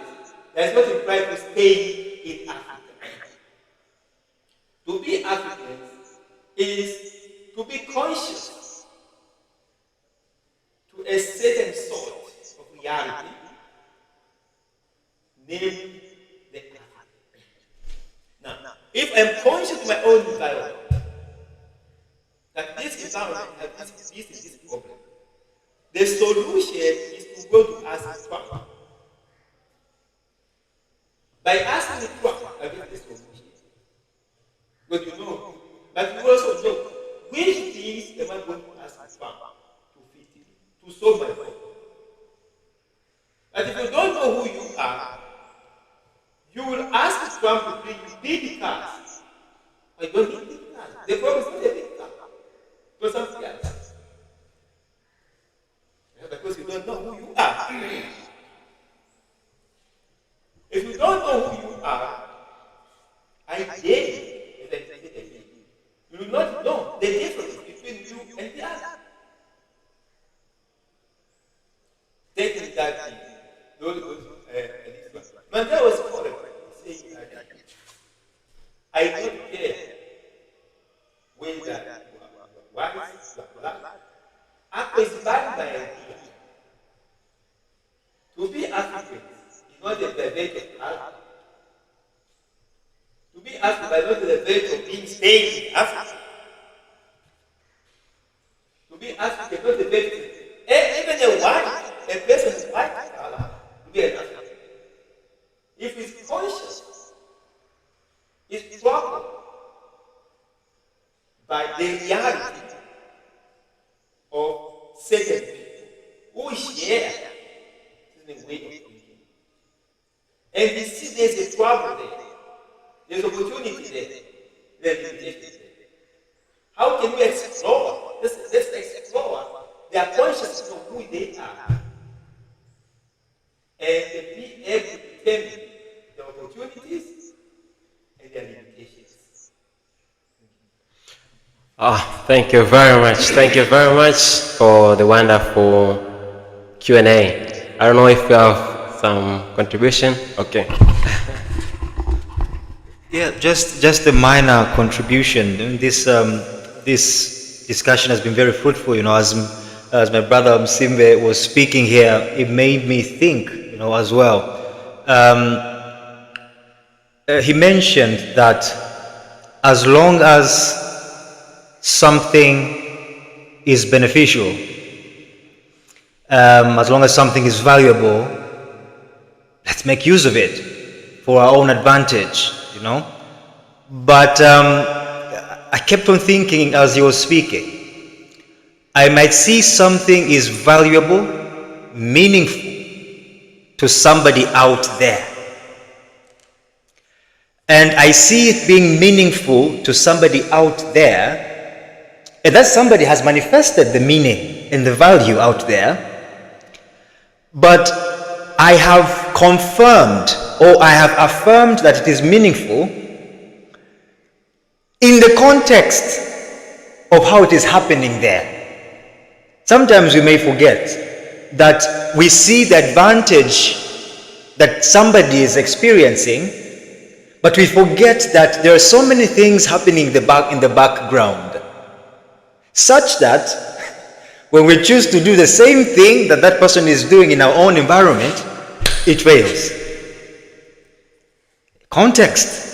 does not imply to stay in Africa. To be African is to be conscious to a certain sort of reality, namely the African. Now, if I'm conscious of my own environment, that this environment has this problem, the solution is to go to ask Trump. By asking Trump, I get the solution. But you know, but you also know which things am I going to ask Trump to fit in, to solve my problem. But if you don't know who you are, you will ask Trump to bring you big cars. I don't need big cars. The problem is not a big car. But something else. Because you don't know who you are. If you don't know who you are, I dare you, you will not know the difference between you and the other. Taking that but that was correct. Saying that I don't care whether you are white, you are black. After it's bad by idea. To be African is not the debate of Africa. To be African is not the debate of being staying in Africa. To be African is not the debate of even a person is white color to be an African. If he's conscious, is troubled by the reality of certain people who share the way of thinking. And you see there's a trouble there. There's opportunity there. There's limitation there. How can we explore? Let's explore their consciousness of who they are. And be able to determine the opportunities and their limitations. Thank you very much. Thank you very much for the wonderful Q&A. I don't know if you have some contribution. Okay. Yeah, just a minor contribution. This discussion has been very fruitful. As my brother Msimbe was speaking here, it made me think, as well. He mentioned that as long as something is beneficial, as long as something is valuable, let's make use of it for our own advantage, But I kept on thinking as he was speaking, I might see something is valuable, meaningful to somebody out there. And I see it being meaningful to somebody out there, and that somebody has manifested the meaning and the value out there, but I have confirmed or I have affirmed that it is meaningful in the context of how it is happening there. Sometimes we may forget that we see the advantage that somebody is experiencing, but we forget that there are so many things happening in the background, such that when we choose to do the same thing that that person is doing in our own environment, it fails. Context,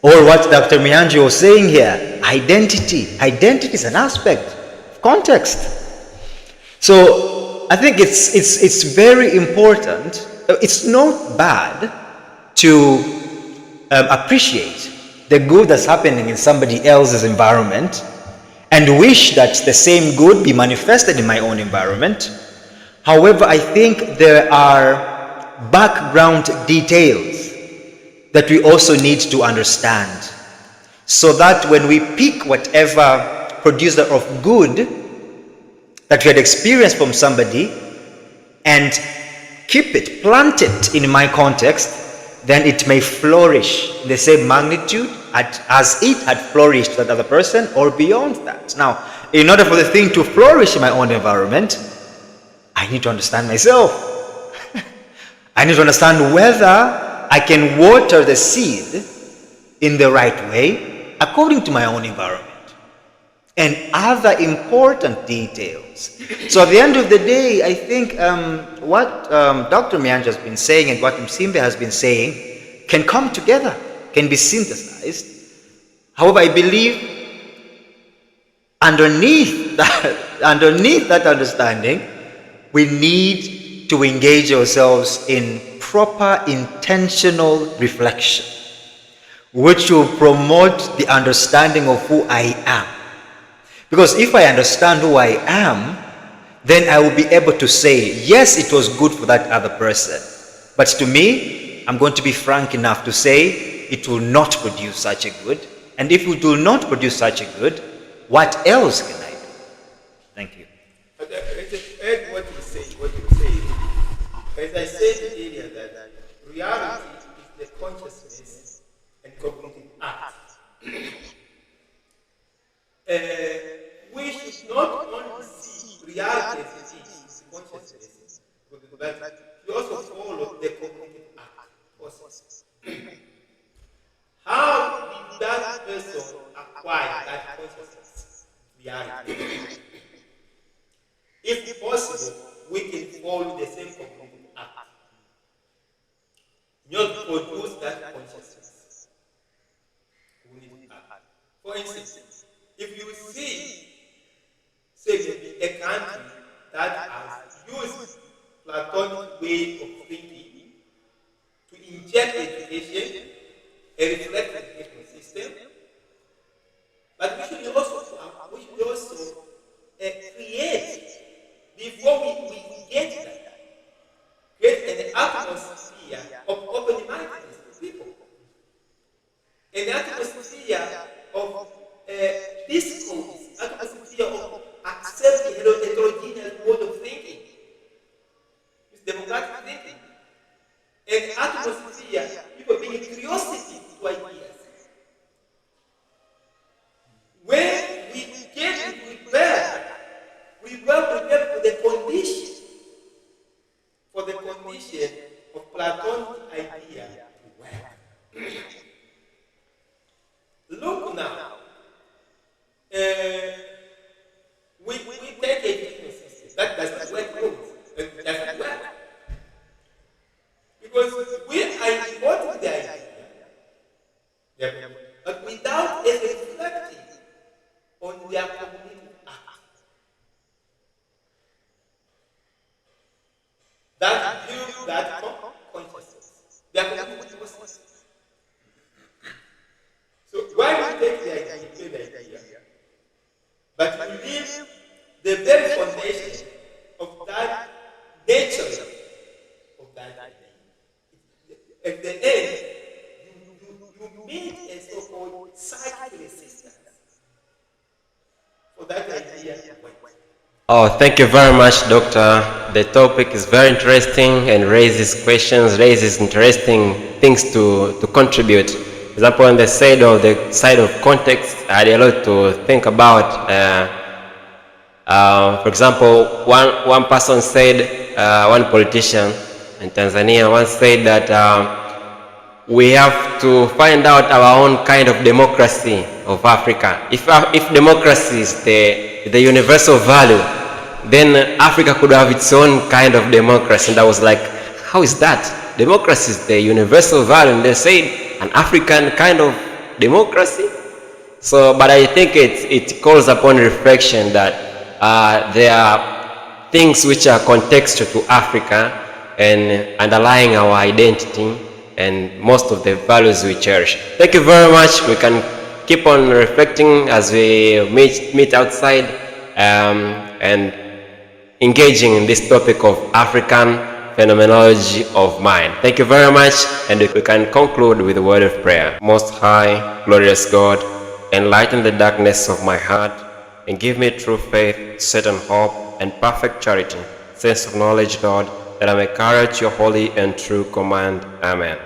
or what Dr. Mihanjo was saying here, identity. Identity is an aspect of context. So I think it's very important. It's not bad to appreciate the good that's happening in somebody else's environment and wish that the same good be manifested in my own environment. However, I think there are background details that we also need to understand, so that when we pick whatever producer of good that we had experienced from somebody and keep it, plant it in my context, then it may flourish in the same magnitude as it had flourished that other person or beyond that. Now, in order for the thing to flourish in my own environment, I need to understand myself. I need to understand whether I can water the seed in the right way according to my own environment and other important details. So at the end of the day, I think what Dr. Mihanjo has been saying and what Msimbe has been saying can come together, can be synthesized. However, I believe underneath that understanding, we need to engage ourselves in proper intentional reflection, which will promote the understanding of who I am. Because if I understand who I am, then I will be able to say, yes, it was good for that other person. But to me, I'm going to be frank enough to say it will not produce such a good. And if it will not produce such a good, what else can I do? Thank you. But to add what you say, as I said earlier, that reality is the consciousness and cognitive act. We should not only see reality as it is, consciousness, but we also follow the cognitive act process. How did that person acquire that consciousness, reality? If possible, we can follow the same cognitive act, not produce that consciousness. For instance, if you see, say, maybe a country that has used Platonic way of thinking to inject education, a reflective education system, but we should also create, before we get that, create an atmosphere of open-mindedness to people, an atmosphere of discourse, atmosphere of accepting heterogeneous mode of thinking, it's democratic thinking, an atmosphere, people being curiosity to ideas. When we get prepared, we were prepared for the condition of Platonic idea to work. Look now, we take a education system that does not work, it doesn't work. Because we are importing the idea, but without reflecting on their cognitive act. That builds that consciousness, their cognitive process. So why we take the idea, but we leave the very foundation of that nature of that idea. At the end, you meet a so-called psychic resistance for that idea to work. Oh, thank you very much, Doctor. The topic is very interesting and raises questions, raises interesting things to contribute. For example, on the side of context, I had a lot to think about. For example, one person said, one politician in Tanzania once said that we have to find out our own kind of democracy of Africa. If democracy is the universal value, then Africa could have its own kind of democracy. And I was like, how is that? Democracy is the universal value, and they said an African kind of democracy. So, but I think it calls upon reflection that there are things which are contextual to Africa and underlying our identity and most of the values we cherish. Thank you very much. We can keep on reflecting as we meet outside and engaging in this topic of African phenomenology of mind. Thank you very much, and we can conclude with a word of prayer. Most high, glorious God, enlighten the darkness of my heart and give me true faith, certain hope, and perfect charity, sense of knowledge, Lord, that I may carry out your holy and true command. Amen.